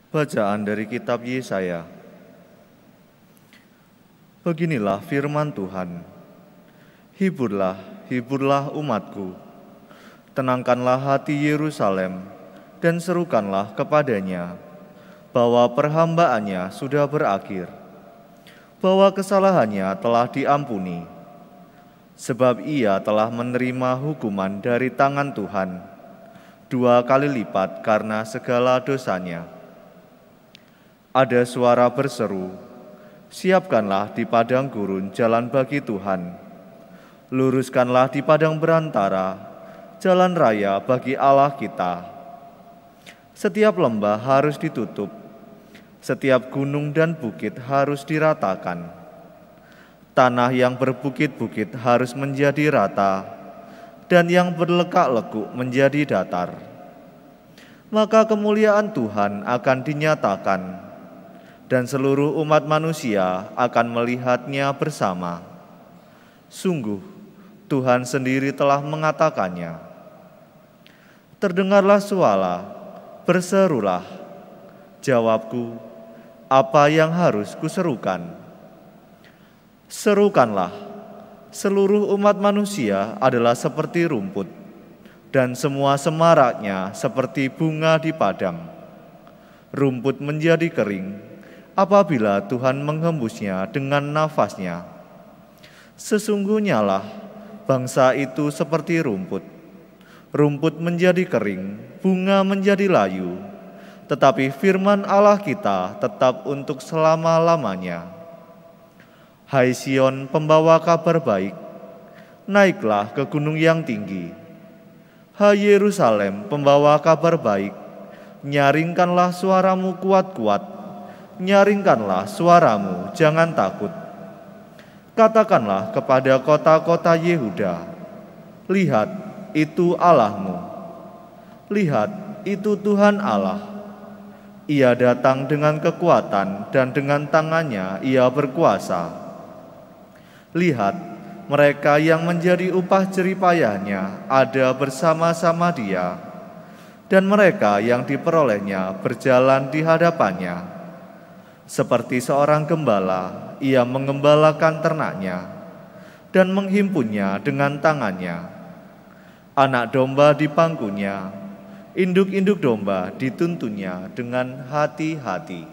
Bacaan dari kitab Yesaya. Beginilah firman Tuhan. Hiburlah, hiburlah umatku. Tenangkanlah hati Yerusalem dan serukanlah kepadanya bahwa perhambaannya sudah berakhir, bahwa kesalahannya telah diampuni, sebab ia telah menerima hukuman dari tangan Tuhan 2 kali lipat karena segala dosanya. Ada suara berseru, siapkanlah di padang gurun jalan bagi Tuhan, luruskanlah di padang berantara jalan raya bagi Allah kita. Setiap lembah harus ditutup, setiap gunung dan bukit harus diratakan. Tanah yang berbukit-bukit harus menjadi rata, dan yang berlekak-lekuk menjadi datar. Maka kemuliaan Tuhan akan dinyatakan, dan seluruh umat manusia akan melihatnya bersama. Sungguh, Tuhan sendiri telah mengatakannya. Terdengarlah suara, berserulah. Jawabku, apa yang harus kuserukan? Serukanlah, seluruh umat manusia adalah seperti rumput, dan semua semaraknya seperti bunga di padang. Rumput menjadi kering apabila Tuhan menghembusnya dengan nafasnya. Sesungguhnya lah bangsa itu seperti rumput. Rumput menjadi kering, bunga menjadi layu, tetapi firman Allah kita tetap untuk selama-lamanya. Hai Sion, pembawa kabar baik, naiklah ke gunung yang tinggi. Hai Yerusalem, pembawa kabar baik, nyaringkanlah suaramu kuat-kuat. Nyaringkanlah suaramu, jangan takut. Katakanlah kepada kota-kota Yehuda, lihat, itu Allahmu. Lihat, itu Tuhan Allah. Ia datang dengan kekuatan dan dengan tangannya ia berkuasa. Lihat, mereka yang menjadi upah jeripayahnya ada bersama-sama dia, dan mereka yang diperolehnya berjalan di hadapannya. Seperti seorang gembala, ia mengembalakan ternaknya dan menghimpunnya dengan tangannya. Anak domba dipangkunya, induk-induk domba dituntunnya dengan hati-hati.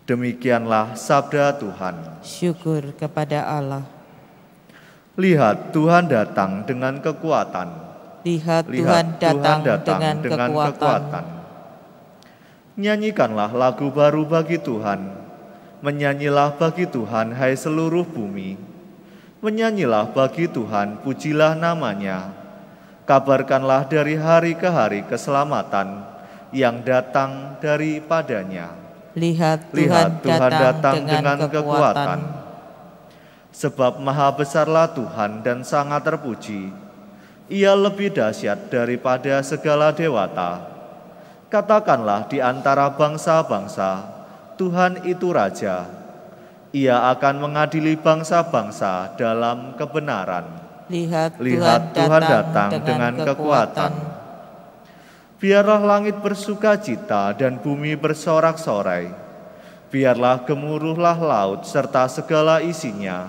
Demikianlah sabda Tuhan. Syukur kepada Allah. Lihat, Tuhan datang dengan kekuatan. Lihat, Tuhan datang dengan kekuatan. Nyanyikanlah lagu baru bagi Tuhan. Menyanyilah bagi Tuhan, hai seluruh bumi. Menyanyilah bagi Tuhan, pujilah namanya. Kabarkanlah dari hari ke hari keselamatan yang datang daripadanya. Lihat, Tuhan datang dengan kekuatan. Sebab maha besarlah Tuhan dan sangat terpuji. Ia lebih dahsyat daripada segala dewata. Katakanlah di antara bangsa-bangsa, Tuhan itu Raja. Ia akan mengadili bangsa-bangsa dalam kebenaran. Lihat, Tuhan datang dengan kekuatan. Biarlah langit bersuka cita dan bumi bersorak-sorai. Biarlah gemuruhlah laut serta segala isinya.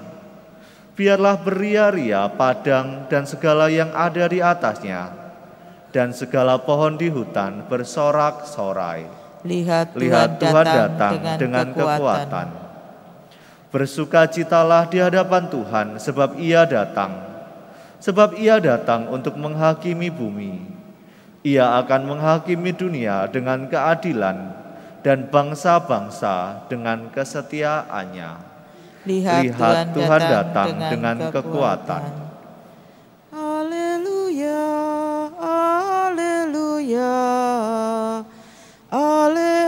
Biarlah beria-ria padang dan segala yang ada di atasnya, dan segala pohon di hutan bersorak-sorai. Lihat, Tuhan datang dengan kekuatan. Bersukacitalah di hadapan Tuhan, sebab Ia datang. Sebab Ia datang untuk menghakimi bumi. Ia akan menghakimi dunia dengan keadilan dan bangsa-bangsa dengan kesetiaannya. Lihat, Tuhan datang dengan kekuatan. Haleluya, haleluya. Haleluya.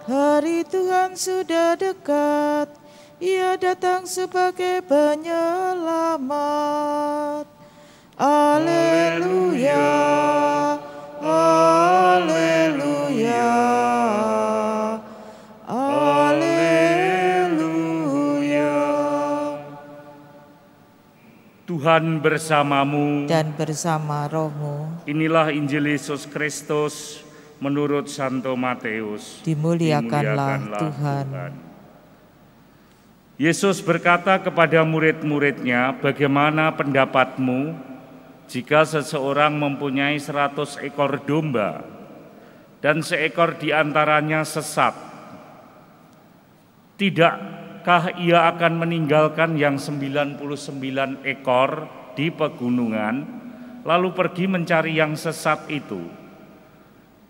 Hari Tuhan sudah dekat, Ia datang sebagai penyelamat. Haleluya, haleluya. Tuhan bersamamu dan bersama rohmu. Inilah Injil Yesus Kristus menurut Santo Matius. Dimuliakanlah Tuhan. Yesus berkata kepada murid-muridnya, bagaimana pendapatmu jika seseorang mempunyai 100 ekor domba dan seekor di antaranya sesat? Tidakkah ia akan meninggalkan yang 99 ekor di pegunungan, lalu pergi mencari yang sesat itu?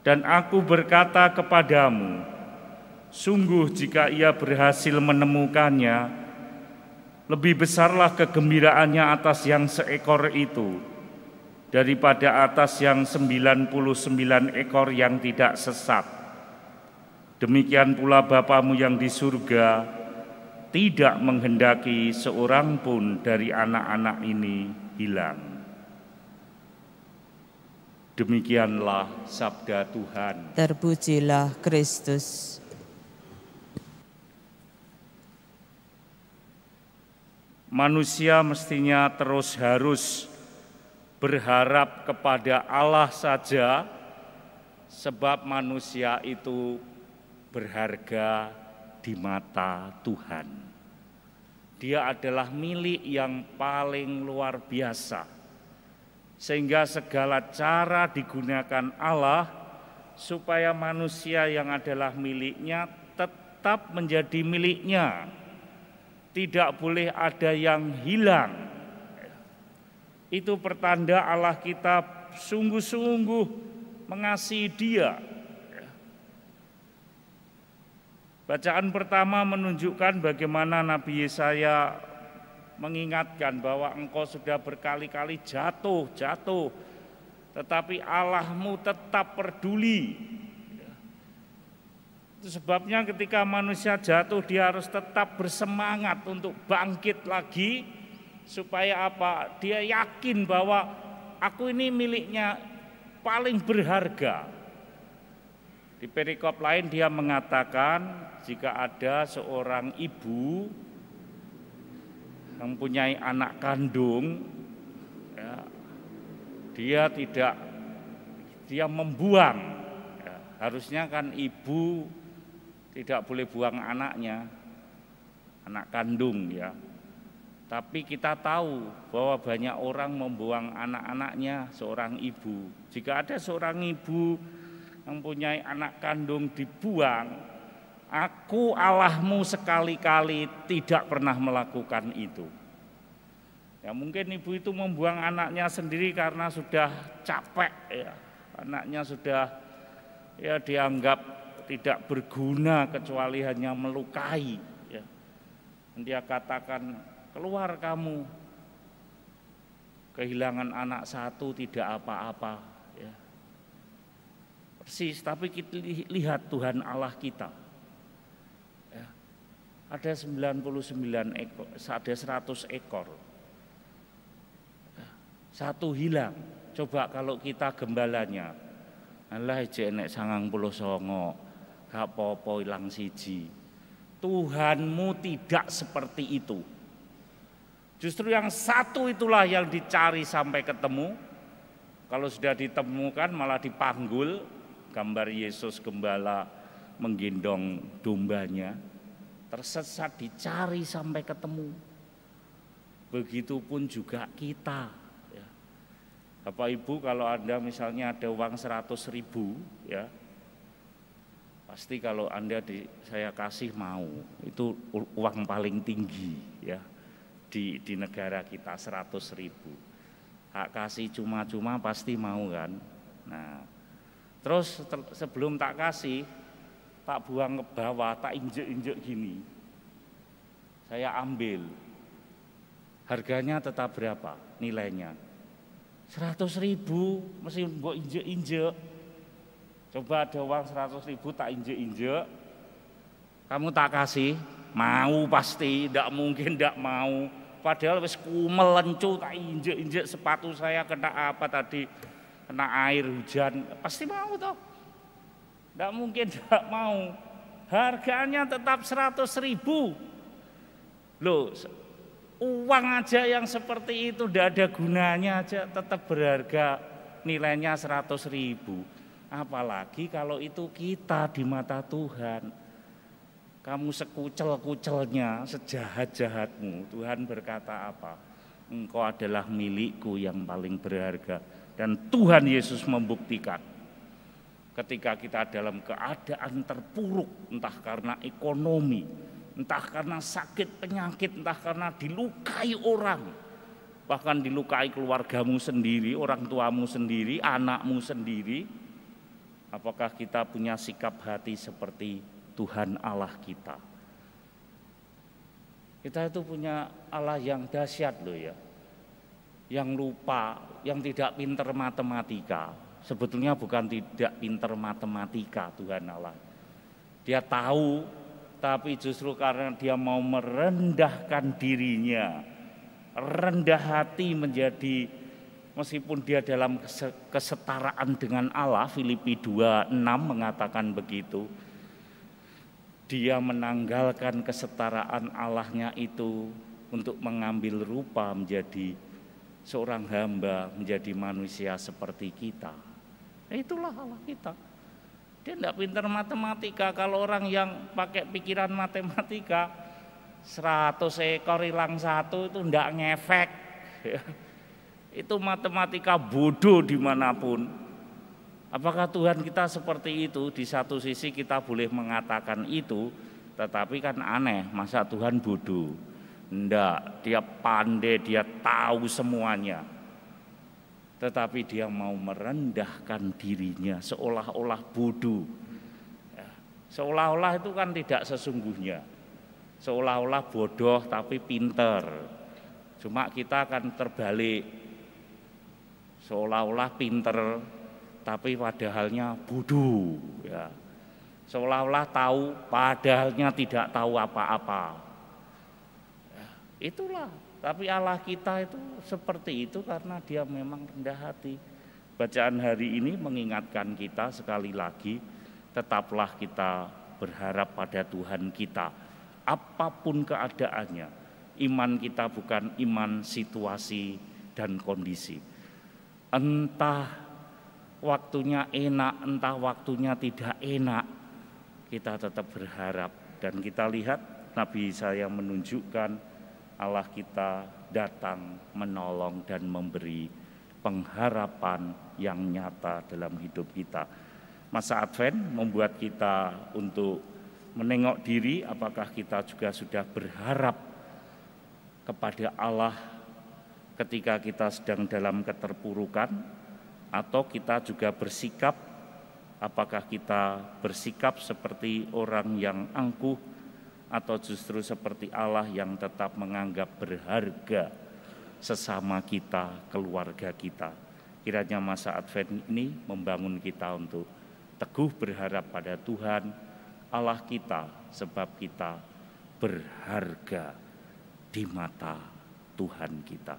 Dan aku berkata kepadamu, sungguh jika ia berhasil menemukannya, lebih besarlah kegembiraannya atas yang seekor itu daripada atas yang 99 ekor yang tidak sesat. Demikian pula Bapamu yang di surga tidak menghendaki seorang pun dari anak-anak ini hilang. Demikianlah sabda Tuhan. Terpujilah Kristus. Manusia mestinya terus harus berharap kepada Allah saja, sebab manusia itu berharga di mata Tuhan. Dia adalah milik yang paling luar biasa, sehingga segala cara digunakan Allah supaya manusia yang adalah miliknya tetap menjadi miliknya. Tidak boleh ada yang hilang. Itu pertanda Allah kita sungguh-sungguh mengasihi Dia. Bacaan pertama menunjukkan bagaimana Nabi Yesaya mengingatkan bahwa engkau sudah berkali-kali jatuh, tetapi Allahmu tetap peduli. Itu sebabnya ketika manusia jatuh, dia harus tetap bersemangat untuk bangkit lagi, supaya apa? Dia yakin bahwa aku ini miliknya paling berharga. Di perikop lain dia mengatakan, jika ada seorang ibu yang mempunyai anak kandung, ya, dia membuang. Ya, harusnya kan ibu tidak boleh buang anaknya, anak kandung ya. Tapi kita tahu bahwa banyak orang membuang anak-anaknya, seorang ibu. Jika ada seorang ibu yang mempunyai anak kandung dibuang, aku Allahmu sekali-kali tidak pernah melakukan itu. Ya mungkin ibu itu membuang anaknya sendiri karena sudah capek ya. Anaknya sudah ya dianggap tidak berguna kecuali hanya melukai ya. Dan dia katakan, keluar kamu, kehilangan anak satu tidak apa-apa ya. Persis, tapi kita lihat Tuhan Allah kita ya. Ada 99 ekor, ada 100 ekor ya. Satu hilang. Coba kalau kita gembalanya, Allah jenek 99 gak popo ilang siji. Tuhanmu tidak seperti itu. Justru yang satu itulah yang dicari sampai ketemu. Kalau sudah ditemukan malah dipanggul, gambar Yesus gembala menggendong dombanya. Tersesat dicari sampai ketemu. Begitupun juga kita. Ya. Bapak Ibu, kalau Anda misalnya ada uang 100.000 ya, pasti kalau Anda saya kasih mau, itu uang paling tinggi ya di negara kita, 100.000. Hak kasih cuma-cuma pasti mau kan. Nah, terus sebelum tak kasih, tak buang ke bawah, tak injek-injek gini. Saya ambil. Harganya tetap berapa nilainya? 100.000, mesti mbok injek-injek. Coba ada uang 100.000 tak injek-injek, kamu tak kasih, mau pasti, tidak mungkin tidak mau. Padahal wis kumel lencu, tak injek-injek sepatu saya kena apa tadi, kena air hujan, pasti mau toh. Tidak mungkin tidak mau. Harganya tetap 100.000. Loh, Uang aja yang seperti itu tidak ada gunanya aja tetap berharga, nilainya 100.000. Apalagi kalau itu kita di mata Tuhan. Kamu sekucel-kucelnya, sejahat-jahatmu, Tuhan berkata apa? Engkau adalah milikku yang paling berharga. Dan Tuhan Yesus membuktikan ketika kita dalam keadaan terpuruk, entah karena ekonomi, entah karena sakit penyakit, entah karena dilukai orang, bahkan dilukai keluargamu sendiri, orang tuamu sendiri, anakmu sendiri. Apakah kita punya sikap hati seperti Tuhan Allah kita? Kita itu punya Allah yang dahsyat loh ya, yang lupa, yang tidak pinter matematika. Sebetulnya bukan tidak pinter matematika Tuhan Allah. Dia tahu, tapi justru karena dia mau merendahkan dirinya, rendah hati menjadi, meskipun dia dalam kesetaraan dengan Allah, Filipi 2:6 mengatakan begitu. Dia menanggalkan kesetaraan Allahnya itu untuk mengambil rupa menjadi seorang hamba, menjadi manusia seperti kita. Itulah Allah kita. Dia tidak pintar matematika. Kalau orang yang pakai pikiran matematika, 100 ekor hilang 1 itu tidak ngefek. Itu matematika bodoh dimanapun. Apakah Tuhan kita seperti itu? Di satu sisi kita boleh mengatakan itu, tetapi kan aneh, masa Tuhan bodoh? Enggak, dia pandai, dia tahu semuanya. Tetapi dia mau merendahkan dirinya seolah-olah bodoh. Seolah-olah itu kan tidak sesungguhnya. Seolah-olah bodoh tapi pinter. Cuma kita akan terbalik. Seolah-olah pinter tapi padahalnya bodoh. Ya. Seolah-olah tahu padahalnya tidak tahu apa-apa. Ya, itulah. Tapi Allah kita itu seperti itu karena dia memang rendah hati. Bacaan hari ini mengingatkan kita sekali lagi, tetaplah kita berharap pada Tuhan kita. Apapun keadaannya, iman kita bukan iman situasi dan kondisi. Entah waktunya enak, entah waktunya tidak enak, kita tetap berharap. Dan kita lihat Nabi Yesaya menunjukkan Allah kita datang menolong dan memberi pengharapan yang nyata dalam hidup kita. Masa Advent membuat kita untuk menengok diri, apakah kita juga sudah berharap kepada Allah ketika kita sedang dalam keterpurukan, atau kita juga bersikap, apakah kita bersikap seperti orang yang angkuh, atau justru seperti Allah yang tetap menganggap berharga sesama kita, keluarga kita. Kiranya masa Advent ini membangun kita untuk teguh berharap pada Tuhan Allah kita, sebab kita berharga di mata Tuhan kita.